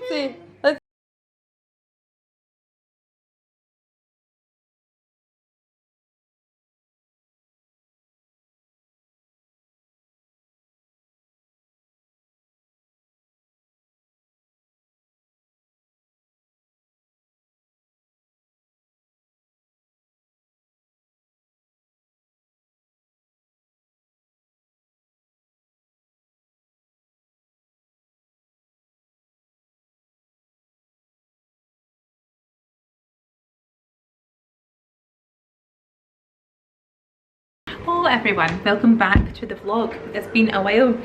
See, let's Hello everyone, welcome back to the vlog. It's been a while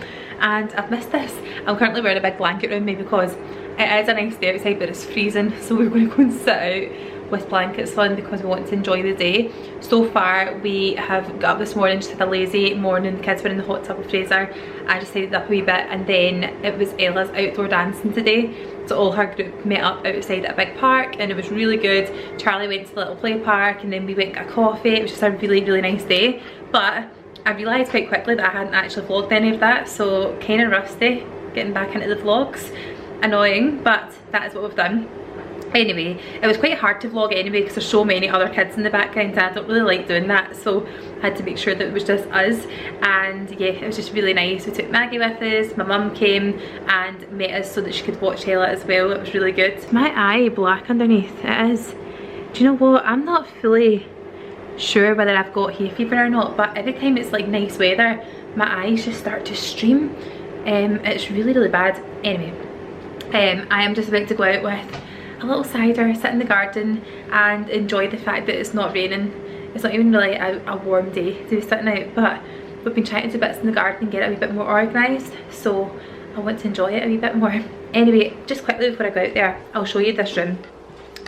and I've missed this. I'm currently wearing a big blanket around me because it is a nice day outside but it's freezing, so we're going to go and sit out with blankets on because we want to enjoy the day. So far we have got up this morning, just had a lazy morning. The kids were in the hot tub with Fraser. I just stayed up a wee bit and then it was Ella's outdoor dancing today. So all her group met up outside at a big park and it was really good. Charlie went to the little play park and then we went and got a coffee. It was just a really nice day. But I realised quite quickly that I hadn't actually vlogged any of that, so kind of rusty getting back into the vlogs. Annoying, but that is what we've done. Anyway, it was quite hard to vlog anyway because there's so many other kids in the background and I don't really like doing that, so I had to make sure that it was just us. And yeah, it was just really nice. We took Maggie with us, my mum came and met us so that she could watch Ella as well. It was really good. My eye black underneath, it is. Do you know what, I'm not fully sure whether I've got hay fever or not, but every time it's like nice weather my eyes just start to stream. It's really bad. Anyway, I am just about to go out with a little cider, sit in the garden and enjoy the fact that it's not raining. It's not even really a warm day to be sitting out, but we've been trying to do bits in the garden and get it a wee bit more organised, so I want to enjoy it a wee bit more. Anyway, just quickly before I go out there, I'll show you this room.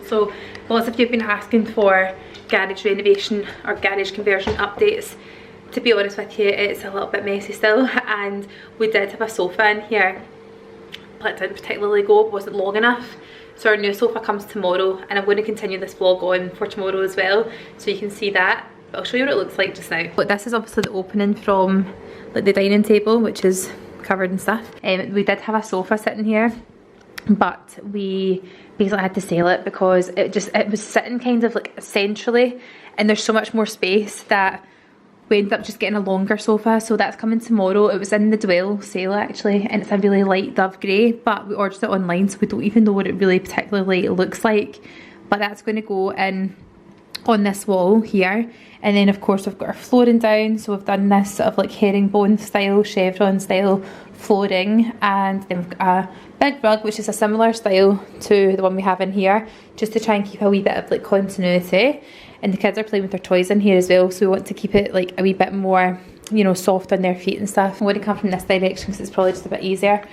So lots of you have been asking for garage renovation or garage conversion updates. To be honest with you, it's a little bit messy still, and we did have a sofa in here but it didn't particularly go, it wasn't long enough. So our new sofa comes tomorrow and I'm going to continue this vlog on for tomorrow as well, so you can see that. But I'll show you what it looks like just now. But this is obviously the opening from like the dining table, which is covered in stuff. We did have a sofa sitting here, but we basically had to sell it because it was sitting kind of like centrally and there's so much more space that we ended up just getting a longer sofa. So that's coming tomorrow. It was in the Dwell sale actually and it's a really light dove grey, but we ordered it online so we don't even know what it really particularly looks like. But that's going to go in on this wall here, and then of course we've got our flooring down, so we've done this sort of like herringbone style, chevron style flooring, and then we've got a big rug which is a similar style to the one we have in here, just to try and keep a wee bit of like continuity. And the kids are playing with their toys in here as well, so we want to keep it like a wee bit more, you know, soft on their feet and stuff. I'm going to come from this direction because it's probably just a bit easier.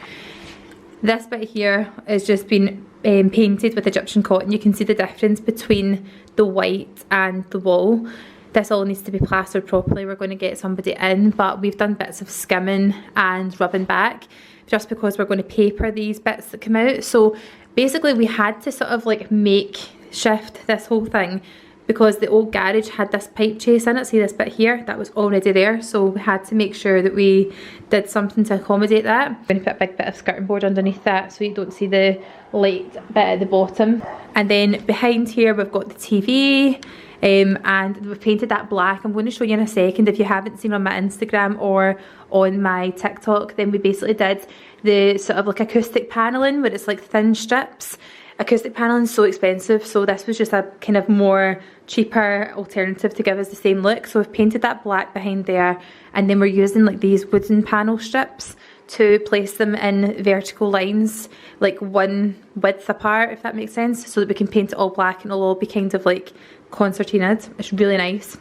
This bit here has just been painted with Egyptian cotton. You can see the difference between the white and the wall. This all needs to be plastered properly. We're going to get somebody in, but we've done bits of skimming and rubbing back just because we're going to paper these bits that come out. So basically we had to sort of like makeshift this whole thing because the old garage had this pipe chase in it. See this bit here? That was already there, so we had to make sure that we did something to accommodate that. I'm going to put a big bit of skirting board underneath that so you don't see the light bit at the bottom. And then behind here we've got the TV, and we've painted that black. I'm going to show you in a second. If you haven't seen on my Instagram or on my TikTok, then we basically did the sort of like acoustic paneling where it's like thin strips. Acoustic paneling is so expensive, so this was just a kind of more cheaper alternative to give us the same look. So we've painted that black behind there, and then we're using like these wooden panel strips to place them in vertical lines, like one width apart, if that makes sense, so that we can paint it all black and it'll all be kind of like concertinaed. It's really nice.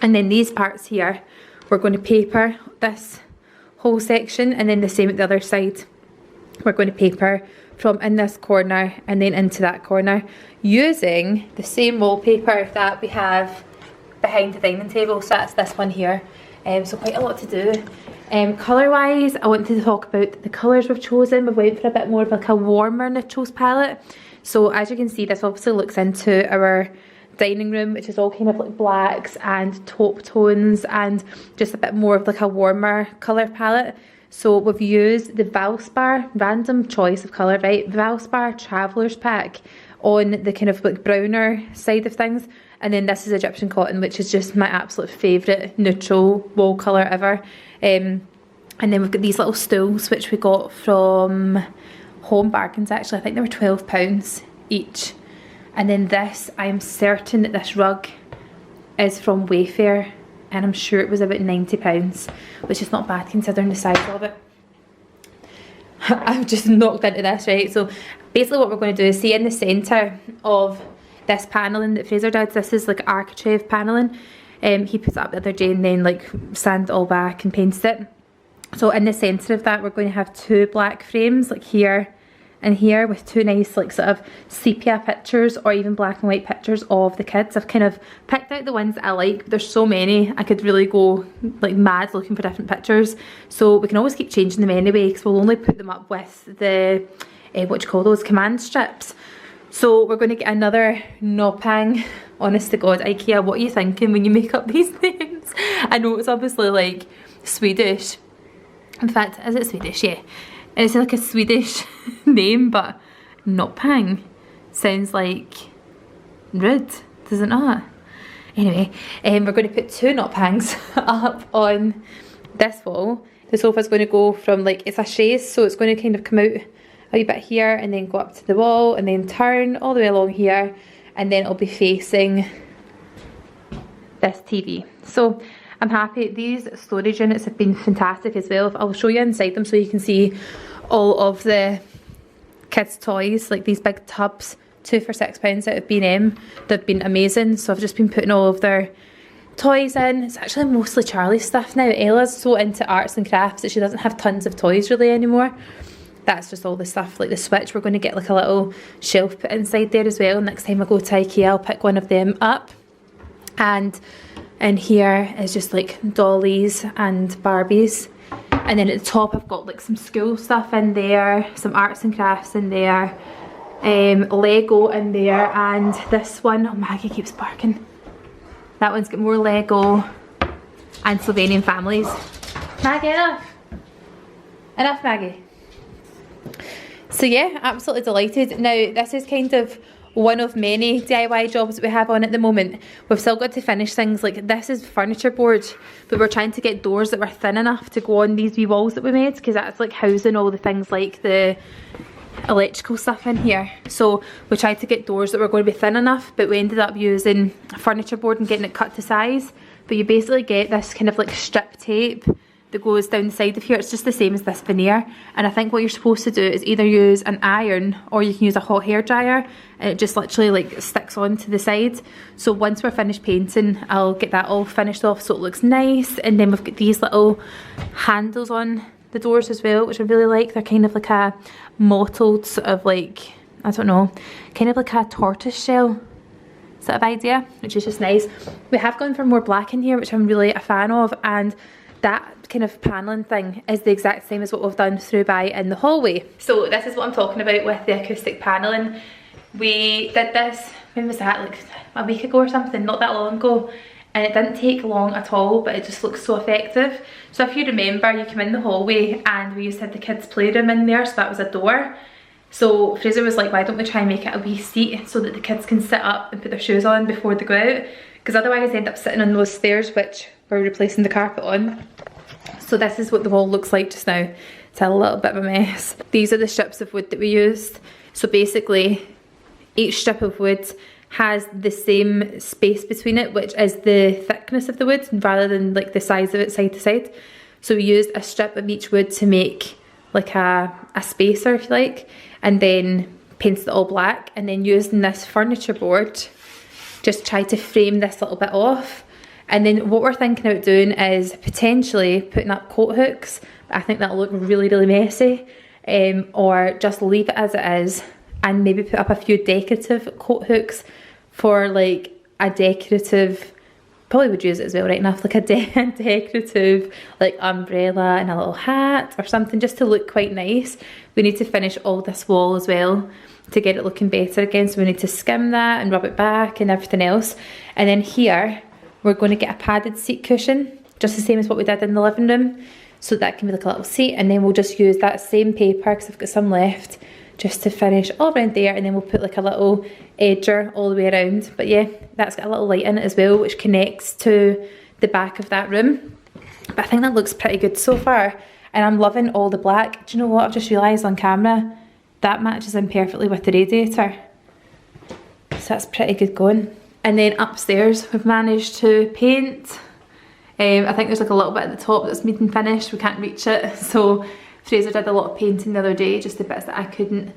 And then these parts here, we're going to paper this whole section, and then the same at the other side. We're going to paper from in this corner and then into that corner using the same wallpaper that we have behind the dining table. So that's this one here. So quite a lot to do. Colour wise, I wanted to talk about the colours we've chosen. We've went for a bit more of like a warmer neutrals palette. So as you can see, this obviously looks into our dining room, which is all kind of like blacks and taupe tones and just a bit more of like a warmer colour palette. So we've used the Valspar, random choice of colour, right? Valspar Traveller's Pack on the kind of like browner side of things. And then this is Egyptian Cotton, which is just my absolute favourite neutral wall colour ever. And then we've got these little stools, which we got from Home Bargains actually. I think they were £12 each. And then this, I'm certain that this rug is from Wayfair, and I'm sure it was about £90, which is not bad considering the size of it. I've just knocked into this, right? So basically what we're going to do is see in the centre of this panelling that Fraser did, this is like architrave panelling. He put it up the other day and then like sanded it all back and painted it. So in the centre of that we're going to have two black frames, like here and here, with two nice like sort of sepia pictures or even black and white pictures of the kids. I've kind of picked out the ones that I like, but there's so many I could really go like mad looking for different pictures. So we can always keep changing them anyway, because we'll only put them up with the what do you call those, command strips. So we're going to get another Nopang. Honest to God, IKEA, what are you thinking when you make up these names? I know it's obviously like Swedish. In fact, is it Swedish? Yeah. It's like a Swedish name, but Nopang sounds like rude, does it not? Anyway, we're going to put two Nopangs up on this wall. The sofa's going to go from like, it's a chaise, so it's going to kind of come out a wee bit here and then go up to the wall and then turn all the way along here, and then it'll be facing this TV. So I'm happy. These storage units have been fantastic as well. I'll show you inside them so you can see all of the kids' toys, like these big tubs, 2 for £6 out of B&M. They've been amazing. So I've just been putting all of their toys in. It's actually mostly Charlie's stuff now. Ella's so into arts and crafts that she doesn't have tons of toys really anymore. That's just all the stuff, like the Switch. We're going to get like a little shelf put inside there as well. Next time I go to IKEA, I'll pick one of them up. And in here is just like dollies and Barbies. And then at the top I've got like some school stuff in there, some arts and crafts in there, Lego in there, and this one, oh, Maggie keeps barking. That one's got more Lego and Slovenian families. Maggie, enough! Enough, Maggie. So yeah, absolutely delighted. Now this is kind of one of many DIY jobs that we have on at the moment. We've still got to finish things, like this is furniture board, but we're trying to get doors that were thin enough to go on these wee walls that we made, because that's like housing all the things like the electrical stuff in here. So we tried to get doors that were going to be thin enough, but we ended up using furniture board and getting it cut to size. But you basically get this kind of like strip tape that goes down the side of here. It's just the same as this veneer, and I think what you're supposed to do is either use an iron or you can use a hot hair dryer, and it just literally like sticks onto the side. So once we're finished painting, I'll get that all finished off so it looks nice. And then we've got these little handles on the doors as well, which I really like. They're kind of like a mottled sort of like, I don't know, kind of like a tortoise shell sort of idea, which is just nice. We have gone for more black in here, which I'm really a fan of, and that kind of paneling thing is the exact same as what we've done through by in the hallway. So this is what I'm talking about with the acoustic paneling. We did this, when was that, like a week ago or something, not that long ago, and it didn't take long at all, but it just looks so effective. So if you remember, you come in the hallway and we used to have the kids' playroom in there, so that was a door. So Fraser was like, why don't we try and make it a wee seat so that the kids can sit up and put their shoes on before they go out, because otherwise they end up sitting on those stairs which we're replacing the carpet on. So this is what the wall looks like just now. It's a little bit of a mess. These are the strips of wood that we used. So basically each strip of wood has the same space between it, which is the thickness of the wood rather than like the size of it side to side. So we used a strip of each wood to make like a spacer, if you like, and then painted it all black, and then using this furniture board just tried to frame this little bit off. And then what we're thinking about doing is potentially putting up coat hooks, but I think that'll look really, really messy, or just leave it as it is and maybe put up a few decorative coat hooks for like a decorative probably would use it as well, right enough, like a decorative like umbrella and a little hat or something, just to look quite nice. We need to finish all this wall as well to get it looking better again, so we need to skim that and rub it back and everything else. And then here we're going to get a padded seat cushion, just the same as what we did in the living room, so that can be like a little seat. And then we'll just use that same paper, because I've got some left, just to finish all around there, and then we'll put like a little edger all the way around. But yeah, that's got a little light in it as well, which connects to the back of that room. But I think that looks pretty good so far, and I'm loving all the black. Do you know what, I've just realised on camera, that matches in perfectly with the radiator, so that's pretty good going. And then upstairs we've managed to paint. I think there's like a little bit at the top that's needing finished, we can't reach it, so Fraser did a lot of painting the other day, just the bits that I couldn't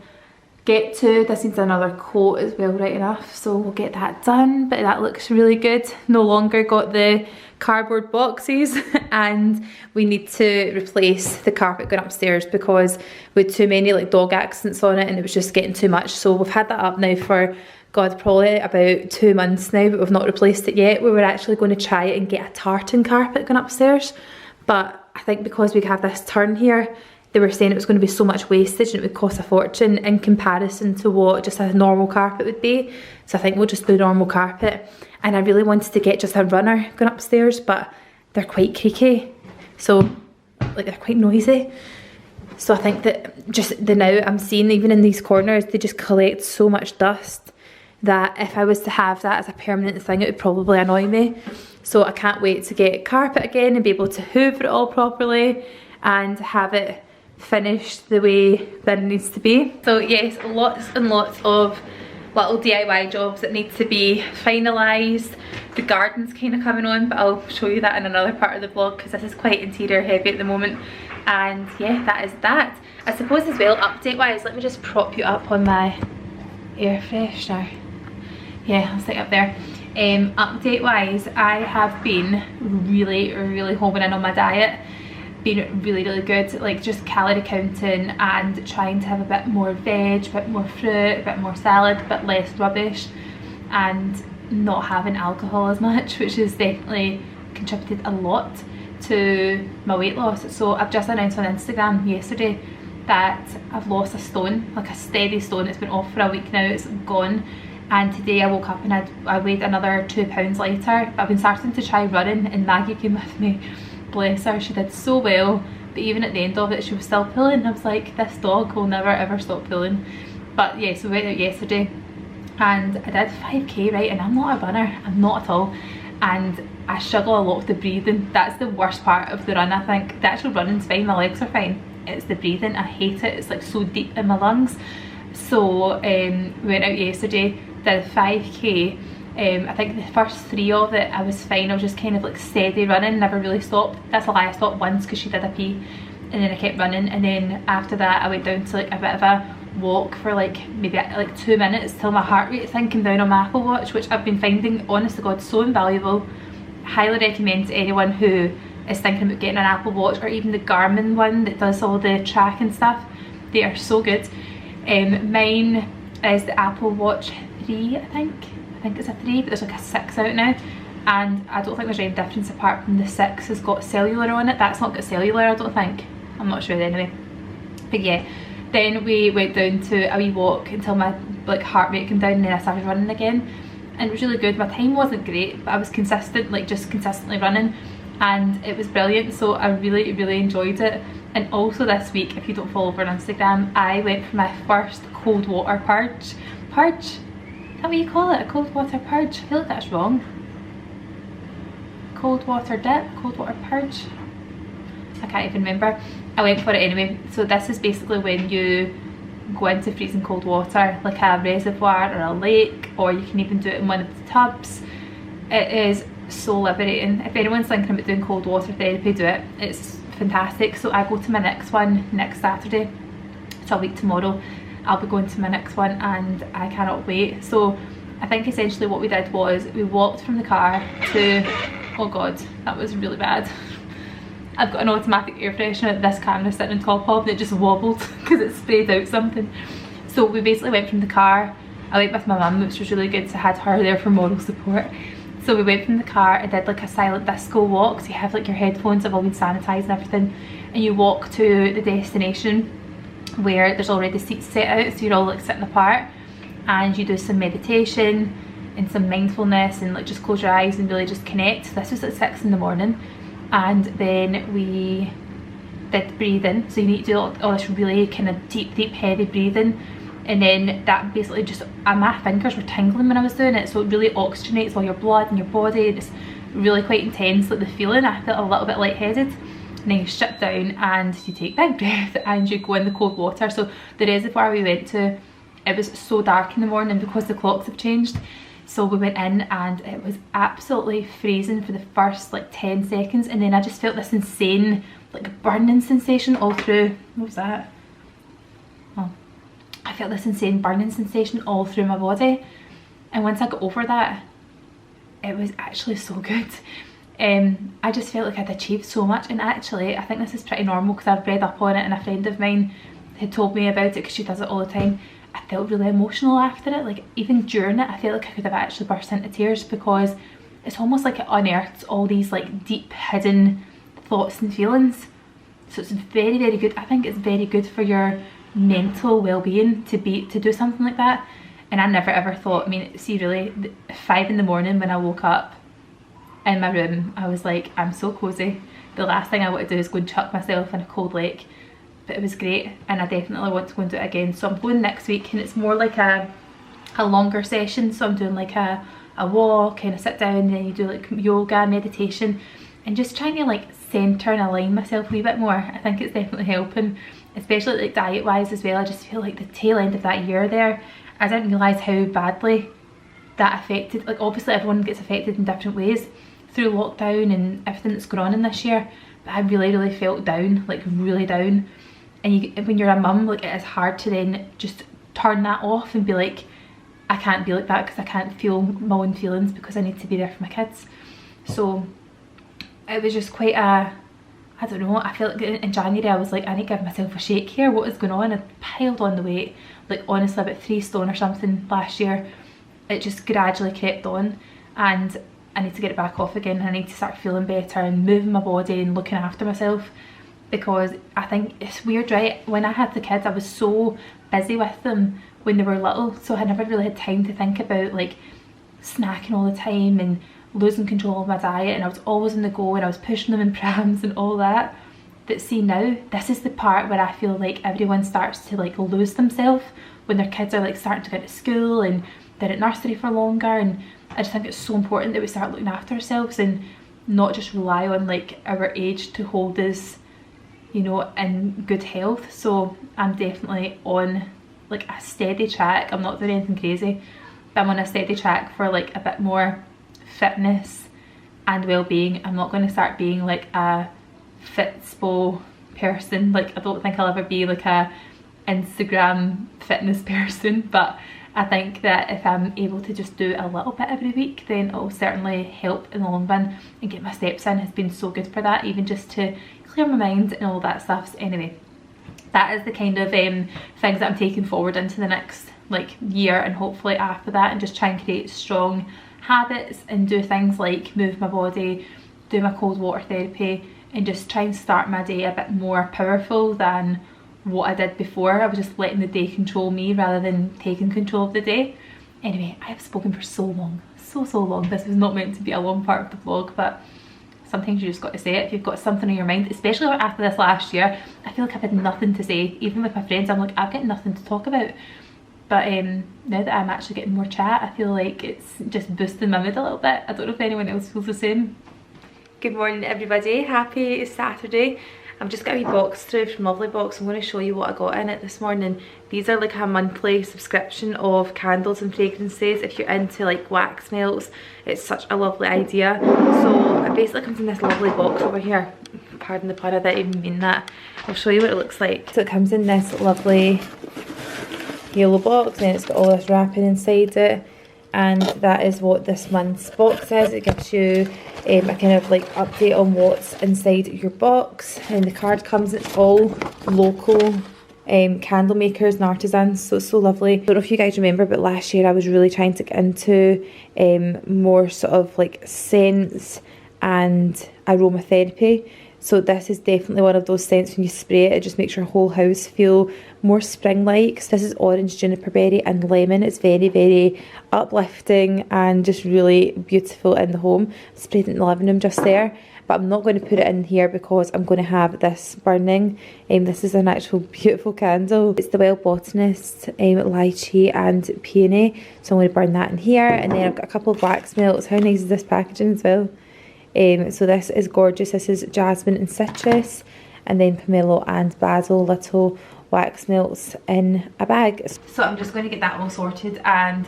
get to. This needs another coat as well, right enough, so we'll get that done. But that looks really good. No longer got the cardboard boxes and we need to replace the carpet going upstairs, because we had too many like dog accidents on it and it was just getting too much. So we've had that up now for, God, probably about 2 months now, but we've not replaced it yet. We were actually going to try and get a tartan carpet going upstairs, but I think because we have this turn here, they were saying it was going to be so much wastage and it would cost a fortune in comparison to what just a normal carpet would be. So I think we'll just do normal carpet. And I really wanted to get just a runner going upstairs, but they're quite creaky, so like they're quite noisy. So I think that just the now I'm seeing, even in these corners, they just collect so much dust that if I was to have that as a permanent thing, it would probably annoy me. So I can't wait to get carpet again and be able to hoover it all properly and have it finished the way that it needs to be. So yes, lots and lots of little DIY jobs that need to be finalised. The garden's kind of coming on, but I'll show you that in another part of the vlog, because this is quite interior heavy at the moment. And yeah, that is that. I suppose as well, update wise, let me just prop you up on my air freshener. Yeah, I'll stick it up there. Update wise, I have been really homing in on my diet. Been really good, like just calorie counting and trying to have a bit more veg, a bit more fruit, a bit more salad, a bit less rubbish, and not having alcohol as much, which has definitely contributed a lot to my weight loss. So I've just announced on Instagram yesterday that I've lost a stone, like a steady stone. It's been off for a week now, it's gone. And today I woke up and I weighed another 2 pounds lighter. But I've been starting to try running, and Maggie came with me. Bless her, she did so well, but even at the end of it she was still pulling. I was like, this dog will never ever stop pulling. But yeah, so we went out yesterday and I did 5k, right, and I'm not a runner, I'm not at all, and I struggle a lot with the breathing. That's the worst part of the run, I think. The actual running's fine, my legs are fine, it's the breathing, I hate it, it's like so deep in my lungs. So we went out yesterday, did 5k. I think the first 3 of it I was fine, I was just kind of like steady running, never really stopped. That's a lie, I stopped once because she did a pee, and then I kept running. And then after that I went down to like a bit of a walk for like maybe like 2 minutes till my heart rate thing came down on my Apple Watch, which I've been finding, honest to God, so invaluable. Highly recommend to anyone who is thinking about getting an Apple Watch, or even the Garmin one that does all the tracking stuff. They are so good. Mine is the Apple Watch 3, I think it's a 3, but there's like a 6 out now, and I don't think there's any difference apart from the 6 has got cellular on it. That's not got cellular, I don't think, I'm not sure anyway. But yeah, then we went down to a wee walk until my like heart rate came down, and then I started running again, and it was really good. My time wasn't great, but I was consistent, like just consistently running, and it was brilliant. So I really enjoyed it. And also this week, if you don't follow over on Instagram, I went for my first cold water purge. Is that what you call it? A cold water purge? I feel like that's wrong. Cold water dip? Cold water purge? I can't even remember. I went for it anyway. So this is basically when you go into freezing cold water, like a reservoir or a lake, or you can even do it in one of the tubs. It is so liberating. If anyone's thinking about doing cold water therapy, do it. It's fantastic. So I go to my next one next Saturday. It's a week tomorrow. I'll be going to my next one and I cannot wait. So I think essentially what we did was we walked from the car to, oh god, that was really bad. I've got an automatic air freshener, this camera sitting on top of, and it just wobbled because it sprayed out something. So we basically went from the car, I went with my mum, which was really good, so I had her there for moral support, So we went from the car and did like a silent disco walk. So you have like your headphones have all been sanitised and everything, and you walk to the destination where there's already seats set out, so you're all like sitting apart, and you do some meditation and some mindfulness and like just close your eyes and really just connect. This was at 6 in the morning, and then we did breathing. So you need to do all this really kind of deep heavy breathing, and then that basically just, my fingers were tingling when I was doing it, so it really oxygenates all your blood in your body. It's really quite intense, like the feeling. I felt a little bit lightheaded, and then you strip down and you take big breath and you go in the cold water. So the reservoir we went to, it was so dark in the morning because the clocks have changed. So we went in and it was absolutely freezing for the first like 10 seconds, and then I just felt this insane like burning sensation all through. What was that? Oh, I felt this insane burning sensation all through my body, and once I got over that, it was actually so good. I just felt like I'd achieved so much, and actually I think this is pretty normal because I've read up on it, and a friend of mine had told me about it because she does it all the time. I felt really emotional after it, like even during it I felt like I could have actually burst into tears, because it's almost like it unearths all these like deep hidden thoughts and feelings. So it's very good. I think it's very good for your mental well-being to do something like that. And I never ever thought, I mean, see, really, 5 in the morning when I woke up in my room, I was like, I'm so cozy. The last thing I want to do is go and chuck myself in a cold lake. But it was great, and I definitely want to go and do it again. So I'm going next week, and it's more like a longer session. So I'm doing like a walk, kind of sit down, and then you do like yoga, meditation, and just trying to like centre and align myself a wee bit more. I think it's definitely helping, especially like diet wise as well. I just feel like the tail end of that year there, I didn't realise how badly that affected, like obviously everyone gets affected in different ways through lockdown and everything that's gone on in this year, but I really felt down, like really down. And when you're a mum, like it is hard to then just turn that off and be like, I can't be like that because I can't feel my own feelings because I need to be there for my kids. So it was just quite a, I don't know, I felt like in January I was like, I need to give myself a shake here, what is going on? I piled on the weight, like honestly about 3 stone or something last year. It just gradually crept on, and I need to get it back off again. I need to start feeling better and moving my body and looking after myself, because I think it's weird, right? When I had the kids I was so busy with them when they were little, so I never really had time to think about like snacking all the time and losing control of my diet, and I was always on the go and I was pushing them in prams and all that. But see, now this is the part where I feel like everyone starts to like lose themselves when their kids are like starting to go to school and they're at nursery for longer. And I just think it's so important that we start looking after ourselves and not just rely on like our age to hold us, you know, in good health. So I'm definitely on like a steady track. I'm not doing anything crazy, but I'm on a steady track for like a bit more fitness and well-being. I'm not going to start being like a fitspo person. Like I don't think I'll ever be like a Instagram fitness person, but I think that if I'm able to just do a little bit every week, then it'll certainly help in the long run, and get my steps in has been so good for that, even just to clear my mind and all that stuff. So anyway, that is the kind of things that I'm taking forward into the next like year, and hopefully after that, and just try and create strong habits and do things like move my body, do my cold water therapy, and just try and start my day a bit more powerful than what I did before. I was just letting the day control me rather than taking control of the day. Anyway, I have spoken for so long, so long. This was not meant to be a long part of the vlog, but sometimes you just got to say it if you've got something on your mind, especially after this last year. I feel like I've had nothing to say. Even with my friends, I'm like, I've got nothing to talk about. But now that I'm actually getting more chat, I feel like it's just boosting my mood a little bit. I don't know if anyone else feels the same. Good morning everybody, happy Saturday. I've just got a wee box through from Lovely Box. I'm going to show you what I got in it this morning. These are like a monthly subscription of candles and fragrances. If you're into like wax melts, it's such a lovely idea. So it basically comes in this lovely box over here. Pardon the pun, I didn't even mean that. I'll show you what it looks like. So it comes in this lovely yellow box, and it's got all this wrapping inside it. And that is what this month's box is. It gives you a kind of like update on what's inside your box, and the card comes, it's all local candle makers and artisans, so it's so lovely. I don't know if you guys remember, but last year I was really trying to get into more sort of like scents and aromatherapy. So this is definitely one of those scents. When you spray it, it just makes your whole house feel more spring-like. So this is orange, juniper berry and lemon. It's very, very uplifting and just really beautiful in the home. I sprayed it in the living room just there, but I'm not going to put it in here because I'm going to have this burning. This is an actual beautiful candle. It's the Wild Botanist lychee and peony. So I'm going to burn that in here. And then I've got a couple of wax melts. How nice is this packaging as well? So this is gorgeous. This is jasmine and citrus, and then pomelo and basil, little wax melts in a bag. So I'm just going to get that all sorted and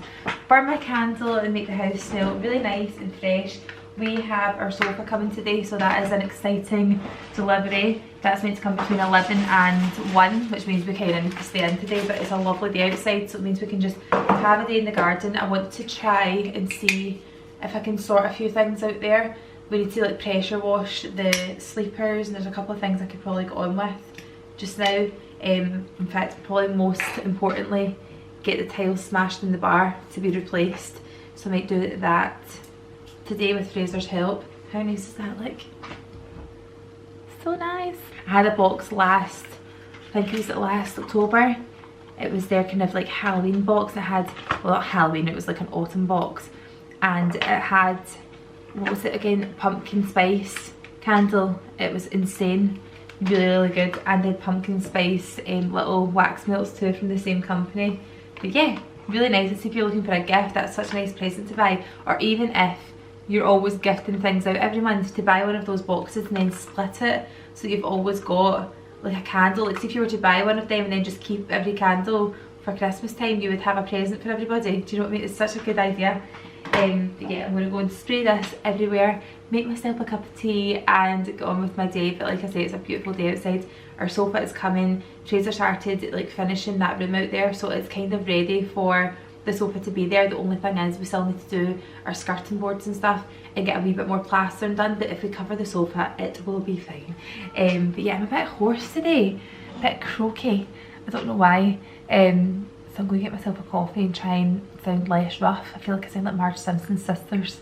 burn my candle and make the house smell really nice and fresh. We have our sofa coming today, so that is an exciting delivery. That's meant to come between 11 and 1, which means we kind of need to stay in today, but it's a lovely day outside, so it means we can just have a day in the garden. I want to try and see if I can sort a few things out there. We need to like pressure wash the sleepers, and there's a couple of things I could probably get on with just now. In fact, probably most importantly, get the tiles smashed in the bar to be replaced. So I might do that today with Fraser's help. How nice is that? Like, so nice. I had a box last, I think it was last October. It was their kind of like Halloween box. It had, well, not Halloween, it was like an autumn box, and it had, what was it again, pumpkin spice candle. It was insane, really, really good. And they had pumpkin spice little wax melts too from the same company. But yeah, really nice. And see, if you're looking for a gift, that's such a nice present to buy. Or even if you're always gifting things out every month, to buy one of those boxes and then split it so you've always got like a candle. Like, see, if you were to buy one of them and then just keep every candle for Christmas time, you would have a present for everybody. Do you know what I mean? It's such a good idea. But yeah, I'm going to go and spray this everywhere, make myself a cup of tea and get on with my day. But like I say, it's a beautiful day outside. Our sofa is coming. Fraser started like finishing that room out there, so it's kind of ready for the sofa to be there. The only thing is we still need to do our skirting boards and stuff and get a wee bit more plastering done, but if we cover the sofa it will be fine. But yeah, I'm a bit hoarse today, a bit croaky, I don't know why. So I'm going to get myself a coffee and try and sound less rough. I feel like I sound like Marge Simpson's sisters.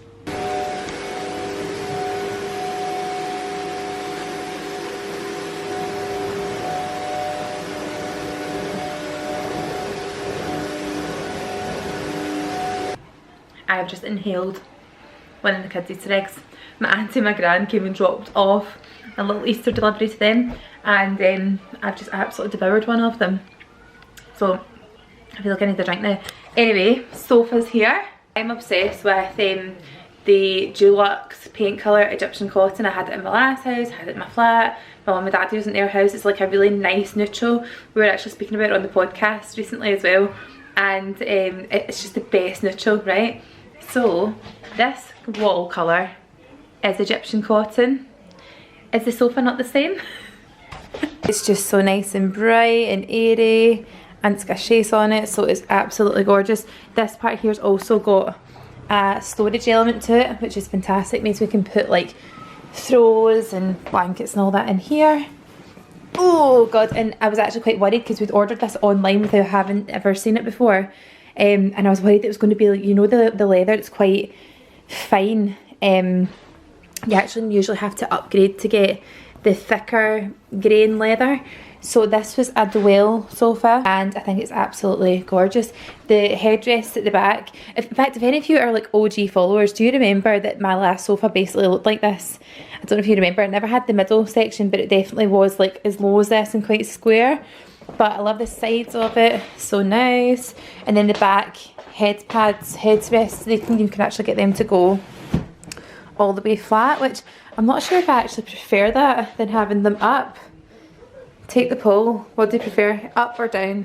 I've just inhaled one of the kids' Easter eggs. My auntie and my gran came and dropped off a little Easter delivery to them, and I've just absolutely devoured one of them. So I feel like I need a drink now. Anyway, sofa's here. I'm obsessed with the Dulux paint colour Egyptian cotton. I had it in my last house, I had it in my flat. My mum and dad used it in their house. It's like a really nice neutral. We were actually speaking about it on the podcast recently as well. And it's just the best neutral, right? So this wall colour is Egyptian cotton. Is the sofa not the same? It's just so nice and bright and airy, and it's got a chaise on it, so it's absolutely gorgeous. This part here's also got a storage element to it, which is fantastic. It means we can put like throws and blankets and all that in here. Oh god, and I was actually quite worried because we'd ordered this online without having ever seen it before, and I was worried it was going to be like, you know, the leather, it's quite fine. You actually usually have to upgrade to get the thicker grain leather. So this was a Dwell sofa, and I think it's absolutely gorgeous. The headrest at the back, in fact, if any of you are like OG followers, do you remember that my last sofa basically looked like this? I don't know if you remember. It never had the middle section, but it definitely was like as low as this and quite square. But I love the sides of it, so nice. And then the back head pads, headrests, you can actually get them to go all the way flat, which I'm not sure if I actually prefer that than having them up. Take the poll, what do you prefer, up or down?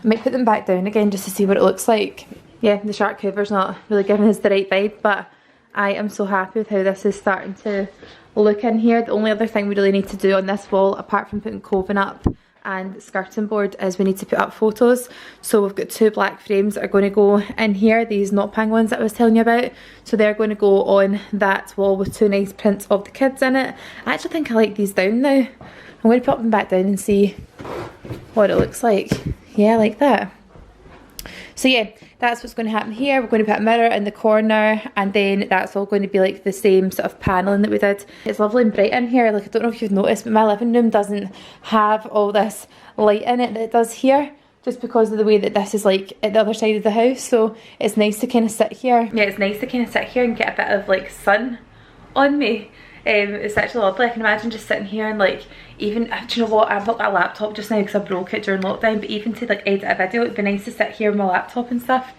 I might put them back down again just to see what it looks like. Yeah, the shark cover's not really giving us the right vibe, but I am so happy with how this is starting to look in here. The only other thing we really need to do on this wall, apart from putting coving up and skirting board, is we need to put up photos. So we've got 2 black frames that are going to go in here, these knot pang ones that I was telling you about. So they're going to go on that wall with 2 nice prints of the kids in it. I actually think I like these down now. I going to pop them back down and see what it looks like. Yeah, like that. So yeah, that's what's going to happen here. We're going to put a mirror in the corner, and then that's all going to be like the same sort of paneling that we did. It's lovely and bright in here. Like, I don't know if you've noticed, but my living room doesn't have all this light in it that it does here, just because of the way that this is like at the other side of the house. So it's nice to kind of sit here. Yeah, it's nice to kind of sit here and get a bit of like sun on me. It's actually lovely. I can imagine just sitting here and like, even, do you know what, I've not got a laptop just now because I broke it during lockdown, but even to like edit a video, it'd be nice to sit here with my laptop and stuff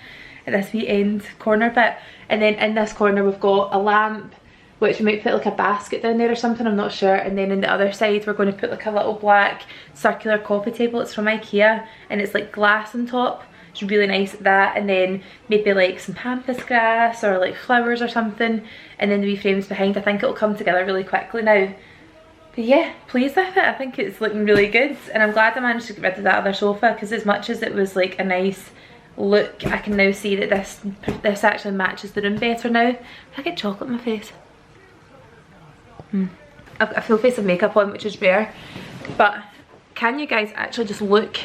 at this wee end corner bit. And then in this corner we've got a lamp, which we might put like a basket down there or something, I'm not sure. And then on the other side we're going to put like a little black circular coffee table. It's from IKEA and it's like glass on top. It's really nice, that, and then maybe like some pampas grass or like flowers or something, and then the wee frames behind. I think it'll come together really quickly now. But yeah, pleased with it. I think it's looking really good, and I'm glad I managed to get rid of that other sofa, because as much as it was like a nice look, I can now see that this actually matches the room better now. I get chocolate in my face. I've got a full face of makeup on, which is rare, but can you guys actually just look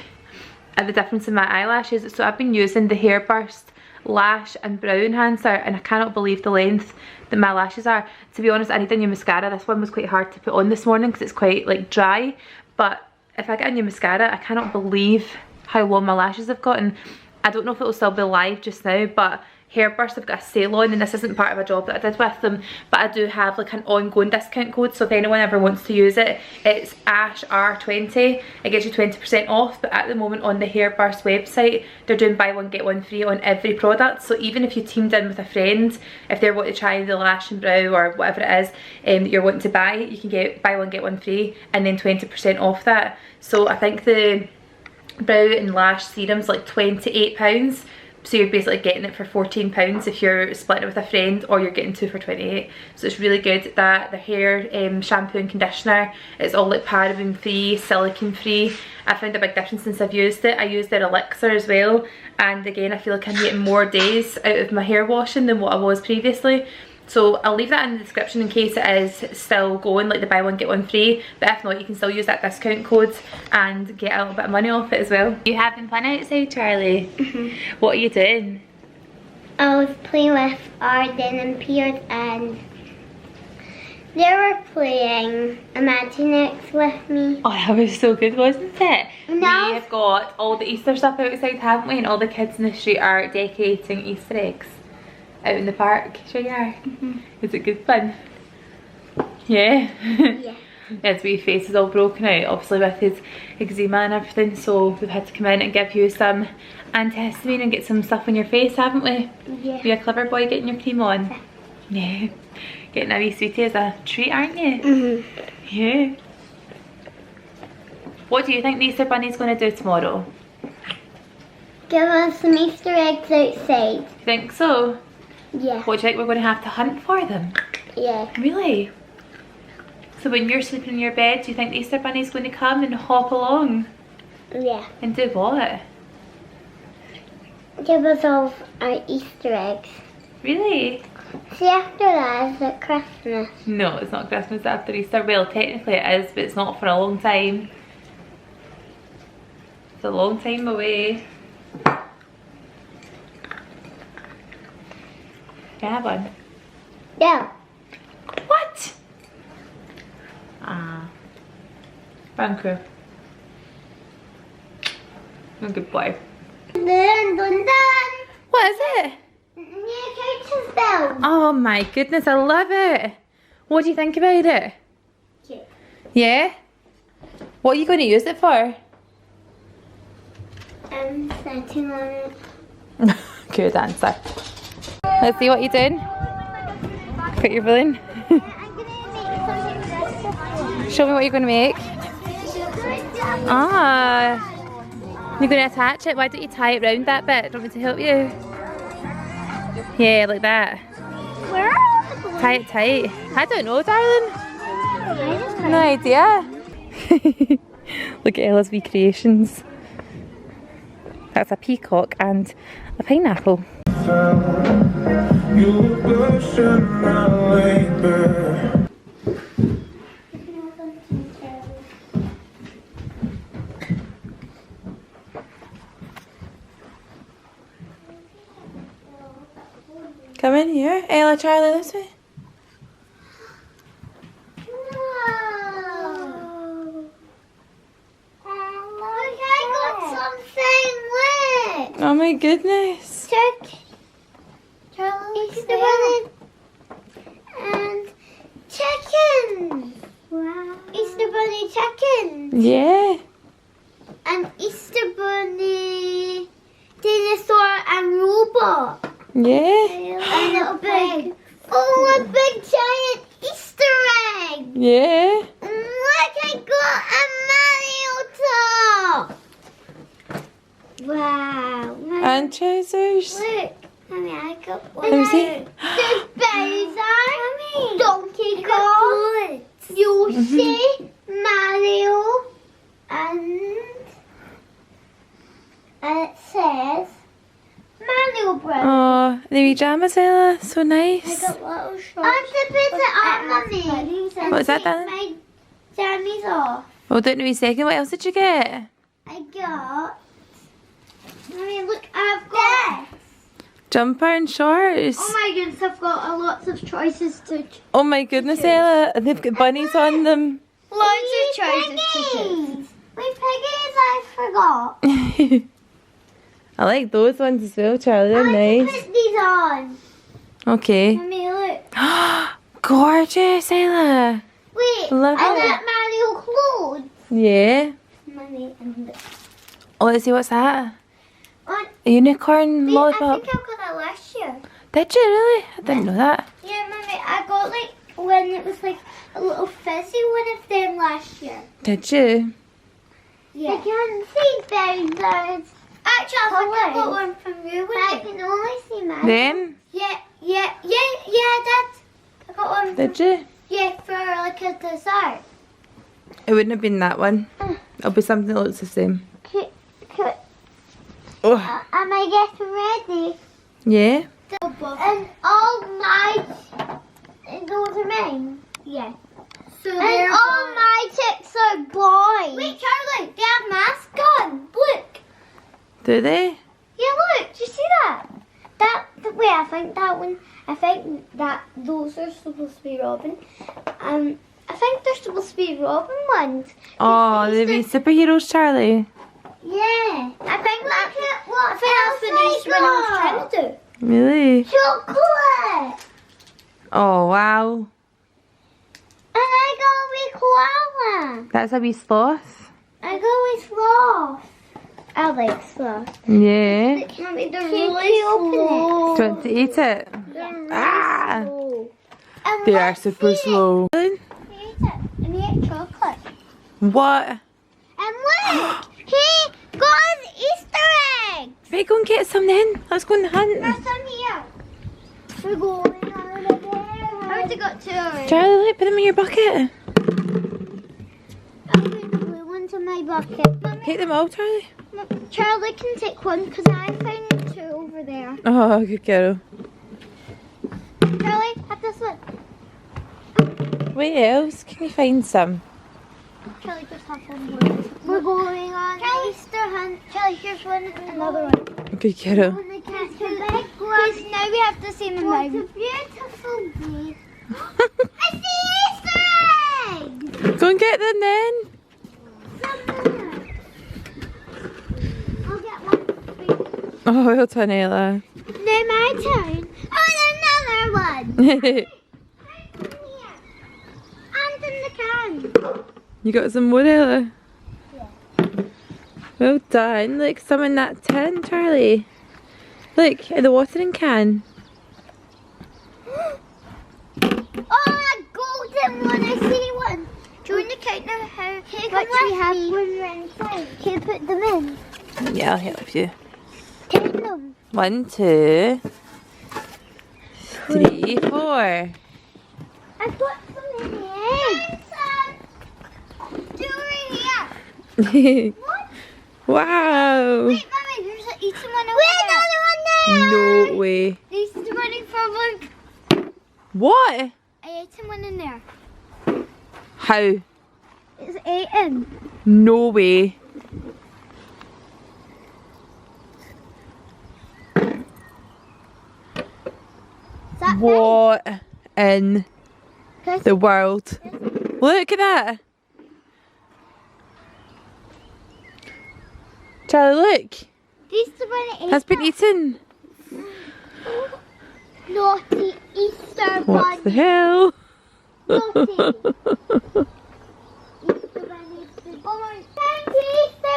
at the difference in my eyelashes? So I've been using the Hairburst lash and brow enhancer, and I cannot believe the length that my lashes are. To be honest, I need a new mascara. This one was quite hard to put on this morning because it's quite like dry, but if I get a new mascara, I cannot believe how long my lashes have gotten. I don't know if it will still be live just now, but Hairburst have got a sale on, and this isn't part of a job that I did with them, but I do have like an ongoing discount code, so if anyone ever wants to use it, it's ASHR20. It gets you 20% off, but at the moment on the Hairburst website, they're doing buy one get one free on every product. So even if you teamed in with a friend, if they're wanting to try the lash and brow or whatever it is that you're wanting to buy, you can get buy one get one free and then 20% off that. So I think the brow and lash serum's like £28. So you're basically getting it for £14 if you're splitting it with a friend, or you're getting two for 28. So it's really good. That the hair shampoo and conditioner, it's all like paraben free, silicone free. I found a big difference since I've used it. I used their elixir as well, and again I feel like I'm getting more days out of my hair washing than what I was previously. So I'll leave that in the description in case it is still going, like the buy one get one free, but if not, you can still use that discount code and get a little bit of money off it as well. You having fun outside, Charlie? What are you doing? I was playing with Arden and Piers, and they were playing Imaginext with me. Oh, that was so good, wasn't it? No. We have got all the Easter stuff outside, haven't we? And all the kids in the street are decorating Easter eggs out in the park. Sure you are. Is it good fun? Yeah. Yeah. His wee face is all broken out, obviously with his eczema and everything, so we've had to come in and give you some antihistamine and get some stuff on your face, haven't we? Yeah. You're a clever boy getting your cream on. Yeah. Getting a wee sweetie as a treat, aren't you? Yeah. What do you think the Easter Bunny's going to do tomorrow? Give us some Easter eggs outside. Think so? Yeah. What do you think we're going to have to hunt for them? Yeah. Really? So when you're sleeping in your bed, do you think the Easter Bunny's going to come and hop along? Yeah. And do what? Give us all our Easter eggs. Really? See, after that, is it Christmas? No, it's not Christmas after Easter. Well, technically it is, but it's not for a long time. It's a long time away. Can I have one? Yeah. What? Ah. Thank you. You're a good boy. Dun, dun, dun. What is it? New church's bell. Oh my goodness, I love it. What do you think about it? Yeah. Yeah? What are you going to use it for? Sitting on it. Good answer. Let's see what you're doing. Put your balloon. I'm gonna make something Show me what you're going to make. Ah. You're going to attach it. Why don't you tie it round that bit? Do you want me to help you? Yeah, like that. Where are the balloons? Tie it tight. I don't know, darling. No idea. Look at Ella's wee creations. That's a peacock and a pineapple. No, Charlie, this way. Oh my goodness. Check. Easter bunny and chickens. Wow. Easter bunny chickens. Yeah. And Easter bunny dinosaur and robot. Yeah. And a big, oh, a big giant Easter egg. Yeah. Look, I got a Mario top. Wow. And trousers. Look, Mommy, I got one. Let me see. There's Bowser, Donkey Kong, Yoshi, Mario, and it says Mario Brothers. Oh, the wee pajamas, Ella. So I nice. got little shorts. I have to put it on, Mummy. What's that, Take Dan? my jammies off. Well, don't know a second. What else did you get? I got. Mummy, look, I've got. Jumper and shorts. Oh my goodness, I've got lots of choices to. Oh my goodness, Ella. They've got bunnies on them. Loads of choices to choose. Wait, piggies, I forgot. I like those ones as well, Charlie. They're I nice. put these on. Okay. Mummy, look. Gorgeous, Ella. Wait, Love I it. got Mario clothes. Yeah. Mummy, and Oh, let's see, what's that? on. A unicorn Wait, lollipop. I think I got that last year. Did you really? I didn't know that. Yeah, Mummy, I got like when it was like a little fizzy one of them last year. Did you? Yeah. I can see Bowser's. Actually, I think I got one from you. But I can only see mine. Them? Yeah, Dad. I got one. Did you? Yeah, for like a dessert. It wouldn't have been that one. It'll be something that looks the same. Oh, Am I getting ready? yeah. And all my, those are mine. Yeah. So and all my chicks are boys. Wait, Charlie, they have masks on. Look. Do they? Yeah, look. Do you see that? Wait, I think that one. I think that those are supposed to be Robin. I think they're supposed to be Robin ones. Oh, they'd be superheroes, Charlie. Yeah. I think that's what else when I was trying to do. Really? Chocolate. Oh, wow. And I got a wee koala. That's a wee sloth. I got a wee sloth. I like sloth. Yeah. Mommy, they're really slow. Do you want to eat it? They're really slow. And They are let's super see slow. it. Eat it. And we ate chocolate. What? And look, he got Easter eggs. Right, go and get some then. Let's go and hunt. There's some here. We're going on a day. I already got two already. Charlie, look, put them in your bucket. I'll put the blue ones in my bucket. Mommy, Take them all, Charlie. Charlie can take one because I found two over there. Oh, good girl. Charlie, have this one. Where else can you find some? Charlie, just have one more. We're going on Easter hunt. Charlie, here's one and another one. Good girl. Because now we have to see them. What a beautiful day. I see Easter eggs! Go and get them then. I'll get one. Oh, well done, Ella. Now my turn. Oh, another one. Right in here. And in the can. You got some more, Ella? Yeah. Well done. Look, some in that tin, Charlie. Look, in the watering can. Oh, a golden one. I see one. Do you want to count now how much we have when we're inside? Can you put them in? Yeah, I'll help you. Count them. 1, 2, 3, 4. I put them in here. Two right here. What? Wow. Wait, Mommy, there's an Easter one over there. Another one there. No way. Easter one from like. What? I ate one in there. How? It's eaten. No way. Is that What in the world? Look at that. Charlie, look. Easter bunny. That's been eaten. Naughty Easter bunny. What the hell? Naughty. Easter bunny. Oh my. Thank you, Easter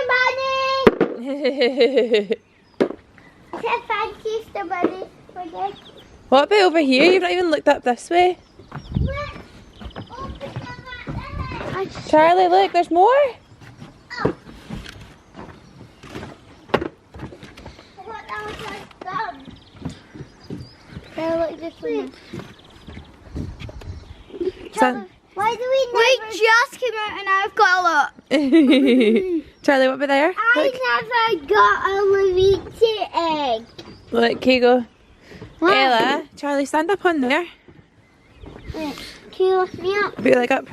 bunny. Thank you, Easter bunny. For this. What about over here? You've not even looked up this way. Charlie, look, there's more. Oh. I thought that was like done. Look this way. Son. Why do we just came out and I've got a lot. Charlie, what about there? Look. I never got a Luigi egg. Look, here you go. What? Ella, Charlie, stand up on there. Wait, can you lift me up? Put your leg up.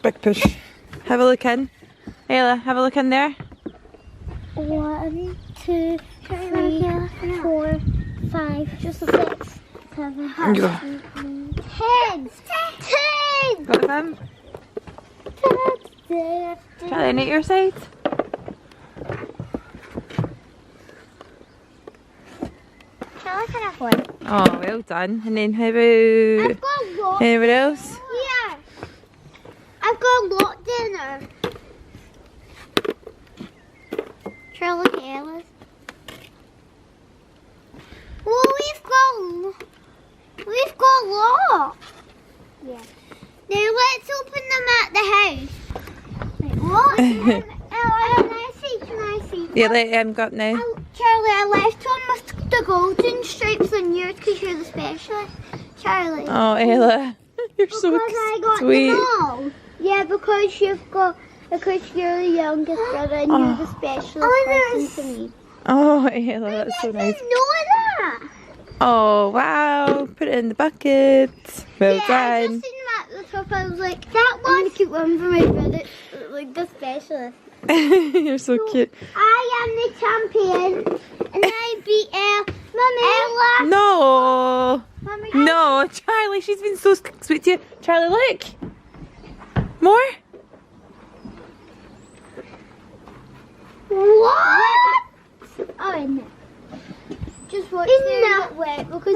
Big push. Have a look in. Ella, have a look in there. 1, 2, 3, 4, 5, just 6, 7, 8, 9, 10. 10! Got them? Charlie, in at your side. Charlie can have one. Oh, well done. And then how I've about got a lot. anyone else? Yeah. I've got a lot dinner. Charlie Ellis. Well, we've got a lot. Yeah. Now let's open them at the house. Wait, what? Can I see? Yeah, let him go up now. Charlie, I left one with the golden stripes on yours because you're the specialist. Charlie. Oh, Ella, you're so Because I got sweet. them all. Yeah, because you're the youngest brother and you're the specialist person to me. Oh, Ella, that's so I nice. didn't know that. Oh, wow. Put it in the bucket. Well Yeah, I done. just seen them at the top. I was like, that one. I'm going to keep one for my brother, like the specialist. You're so cute. I am the champion, and I beat Ella. No. Mommy, No, Charlie, she's been so sweet to you. Charlie, look. More? What? Oh, no. Just watch them get wet because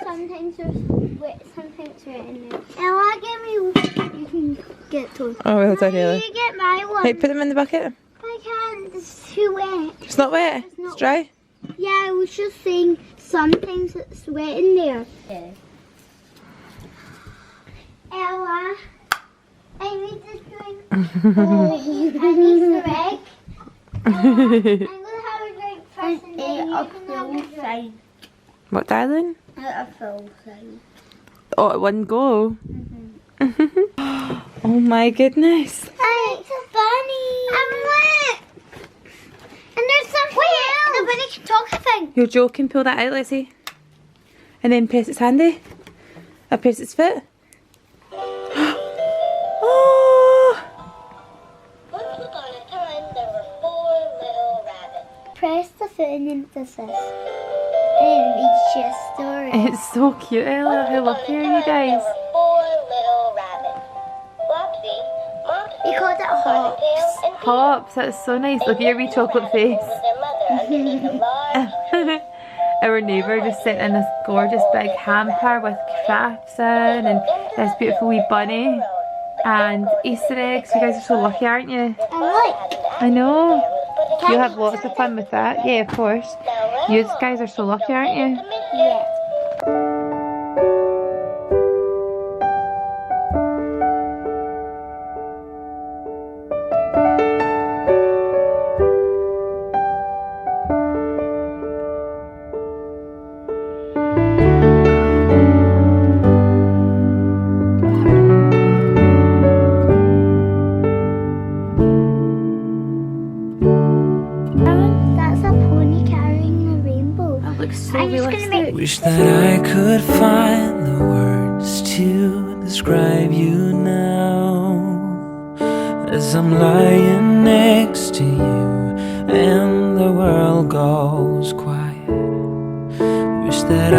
sometimes there's wet, sometimes wet in there. Ella, give me one. You can get those. Oh, well done, Ella. You get my one. Hey, put them in the bucket. I can't. It's too wet. It's not wet. It's not It's dry. Yeah, I was just saying sometimes it's wet in there. Yeah. Ella, I need this drink. I need the egg. Ella, I'm going to have a drink first and then you can have a drink. What, darling? A full size. Oh, at one go. Oh my goodness. It's a bunny. I'm wet. And there's something else. The bunny can talk, I think. You're joking. Pull that out, let's see. And then press its handy. Or press its foot. Oh! Once upon a time, there were 4 little rabbits. Press the foot and then this. And reach your story. It's so cute, Ella. How lucky are you guys? There were 4 little rabbits. Flopsy, Mopsy, We called it Hops. Cottontail, and Peanut. Hops, that's so nice. Look at your wee chocolate face. Was their mother underneath a large Our neighbour just sent in this gorgeous big hamper with crafts in and this beautiful wee bunny and Easter eggs. You guys are so lucky, aren't you? I'm like, I know. You'll have lots of fun with that. Yeah, of course. You guys are so lucky, aren't you? yeah. That's a pony carrying a rainbow. That looks so I'm just gonna realistic. make- Wish that I could find the words to describe you now, as I'm lying next to you and the world goes quiet. Wish that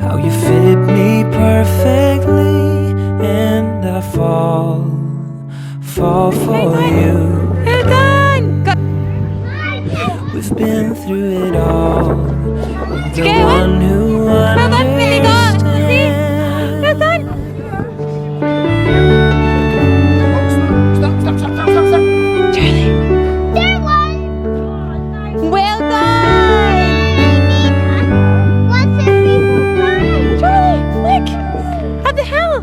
how you fit me perfectly, and I fall for you. Well done! Go. We've been through it all. You're the Okay, one who well done, really good. See? Well done. Charlie. There one. Well done. 1, 2, 3, 4, 5. Charlie, look. Up the hill.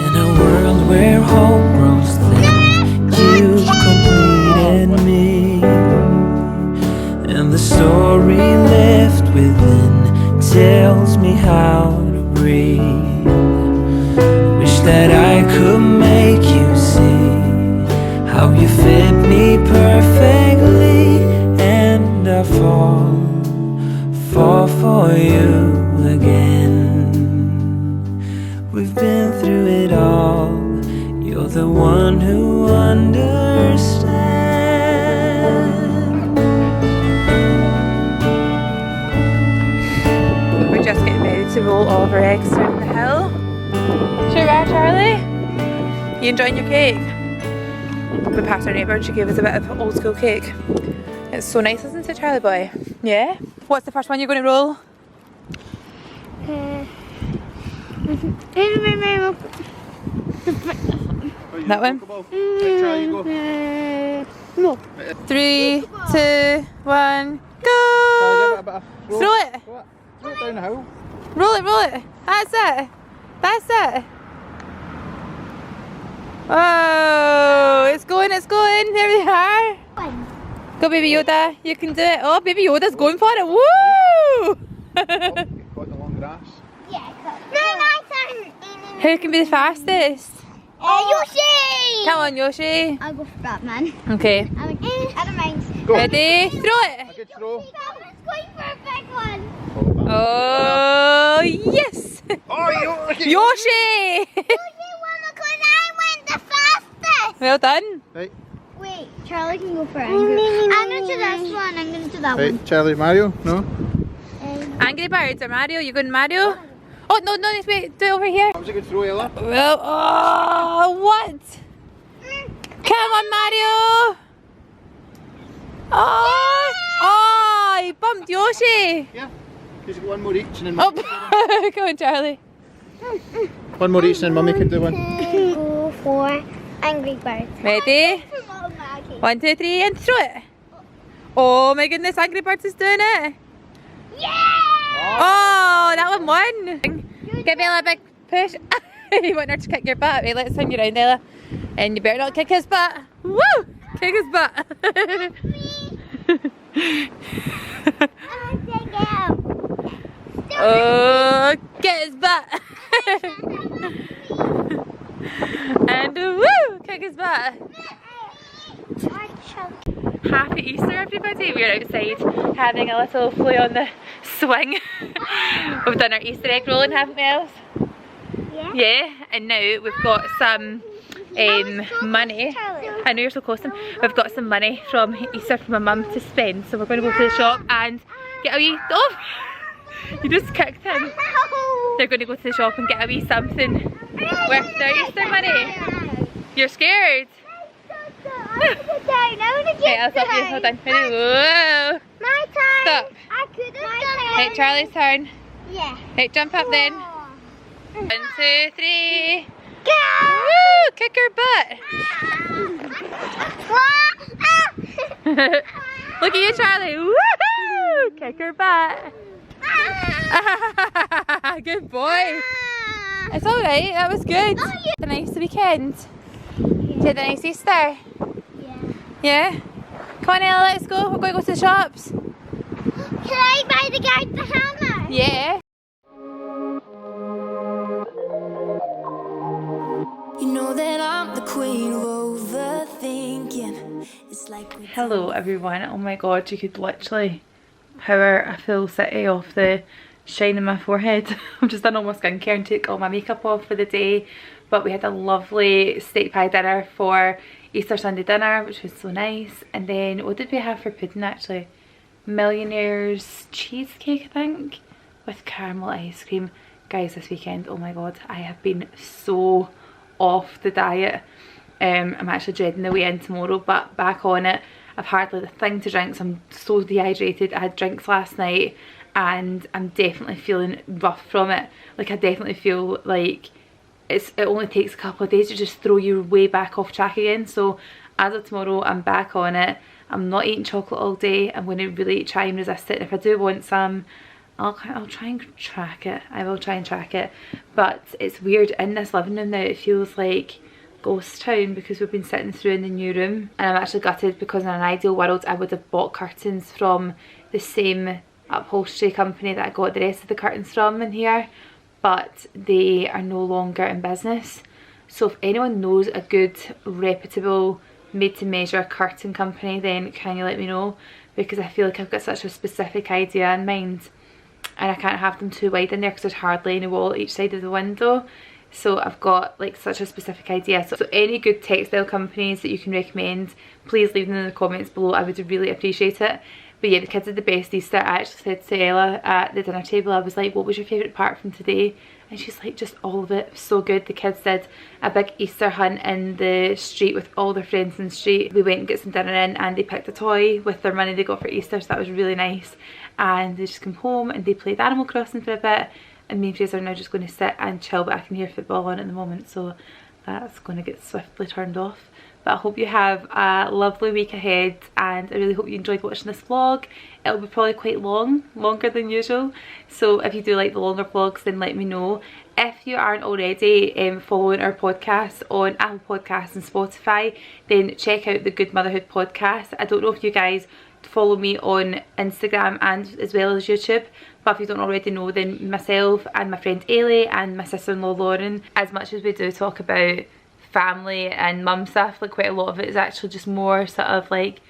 In a world where hope grows thin, you've completed me, and the story left within tells me how to breathe. Wish that I could make you see how you fit me perfectly, and I fall for you again. We've been through it all. You're the one who understands. We're just getting ready to roll all of our eggs down the hill. Sure you are, Charlie? You enjoying your cake? We passed our neighbour and she gave us a bit of old school cake. It's so nice, isn't it, Charlie boy? Yeah? What's the first one you're going to roll? That one? No. 3, 2, 1, go! Throw it! Throw it down the hill. Roll it, roll it! That's it! That's it! Oh, it's going, it's going! There we are! Go, Baby Yoda, you can do it! Oh, Baby Yoda's going for it! Woo! Caught the long grass. Yeah, no, my turn. Who can be the fastest? Yoshi! Come on, Yoshi! I'll go for Batman. Okay. I don't mind. Go. Ready? Throw it! A good throw. Batman's going for a big one. Oh, yes! Oh, Yoshi! Yoshi won because I went the fastest. Well done. Right, Wait, Charlie can go for Angry. I'm going to do this one. I'm going to do that one. right, Charlie, Mario, no? Angry Birds or Mario? You going Mario? Oh, no, no, wait, do it over here. That was a good throw, Ella. Well, oh, what? Come on, Mario! Oh, oh, he bumped Yoshi. Yeah. He's got one more each and then Oh, come on, Charlie. one more each and then Mummy could do one. Go for Angry Birds. Ready? 1, 2, 3, and throw it. Oh my goodness, Angry Birds is doing it. Yeah! Oh, that one won. Give Ella a big push. You want her to kick your butt. Wait, let's turn you around, Ella. And you better not kick his butt. Woo! Kick his butt. Oh, get his butt. And woo! Kick his butt. Happy Easter, everybody. We're outside having a little play on the swing. We've done our Easter egg rolling, haven't we, Els? Yeah. Yeah, and now we've got some money. I know you're so close to them. We've got some money from Easter from my mum to spend, so we're going to go to the shop and get a wee. Oh! You just kicked him. They're going to go to the shop and get a wee something worth their Easter money. You're scared? Okay, I'll stop you. Hold on. Ready? Whoa! My turn. Stop. I could have done it. Right, Charlie's turn. Yeah. Right, jump up then. 1, 2, 3. Go! Woo! Kick her butt. Look at you, Charlie. Woohoo! Kick her butt. Good boy. It's alright, that was good. Oh, yeah. A nice weekend. You had a nice Easter? Yeah. Yeah? Come on, Ella, let's go. We're going to go to the shops. Can I buy the guy the hammer? Yeah. You know that I'm the queen of overthinking. It's like Hello everyone. Oh my god, you could literally power a full city off the shine in my forehead. I've just done all my skincare and took all my makeup off for the day. But we had a lovely steak pie dinner for Easter Sunday dinner, which was so nice. And then what did we have for pudding actually? Millionaire's cheesecake, I think. with caramel ice cream. Guys, this weekend, oh my god, I have been so off the diet. I'm actually dreading the way in tomorrow, but back on it. I've hardly the thing to drink, so I'm so dehydrated. I had drinks last night and I'm definitely feeling rough from it. Like, I definitely feel like it only takes a couple of days to just throw you way back off track again. So as of tomorrow, I'm back on it. I'm not eating chocolate all day. I'm going to really try and resist it. If I do want some, I'll try and track it. I will try and track it. But it's weird, in this living room now, it feels like ghost town because we've been sitting through in the new room. And I'm actually gutted because in an ideal world I would have bought curtains from the same upholstery company that I got the rest of the curtains from in here. But they are no longer in business. So if anyone knows a good, reputable, made-to-measure curtain company, then can you let me know? Because I feel like I've got such a specific idea in mind. And I can't have them too wide in there because there's hardly any wall at each side of the window. So I've got like such a specific idea. So any good textile companies that you can recommend, please leave them in the comments below. I would really appreciate it. But yeah, the kids had the best Easter. I actually said to Ella at the dinner table, I was like, what was your favourite part from today? And she's like, just all of it. So good. The kids did a big Easter hunt in the street with all their friends in the street. We went and got some dinner in and they picked a toy with their money they got for Easter, so that was really nice. And they just came home and they played Animal Crossing for a bit. And me and Fraser are now just going to sit and chill, but I can hear football on at the moment, so that's going to get swiftly turned off. But I hope you have a lovely week ahead, and I really hope you enjoyed watching this vlog. It'll be probably quite long, longer than usual. So if you do like the longer vlogs, then let me know. If you aren't already following our podcast on Apple Podcasts and Spotify, then check out the Good Motherhood podcast. I don't know if you guys follow me on Instagram and as well as YouTube, but if you don't already know, then myself and my friend Ailey and my sister-in-law Lauren, as much as we do talk about family and mum stuff, like quite a lot of it is actually just more sort of like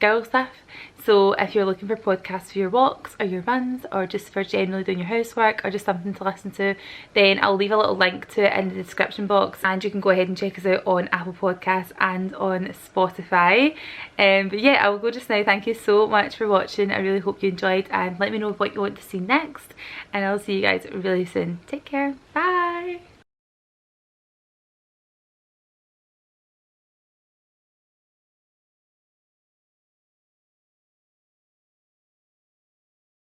girl stuff. So if you're looking for podcasts for your walks or your runs or just for generally doing your housework or just something to listen to, then I'll leave a little link to it in the description box, and you can go ahead and check us out on Apple Podcasts and on Spotify. But yeah, I will go just now. Thank you so much for watching. I really hope you enjoyed, and let me know what you want to see next, and I'll see you guys really soon. Take care. Bye.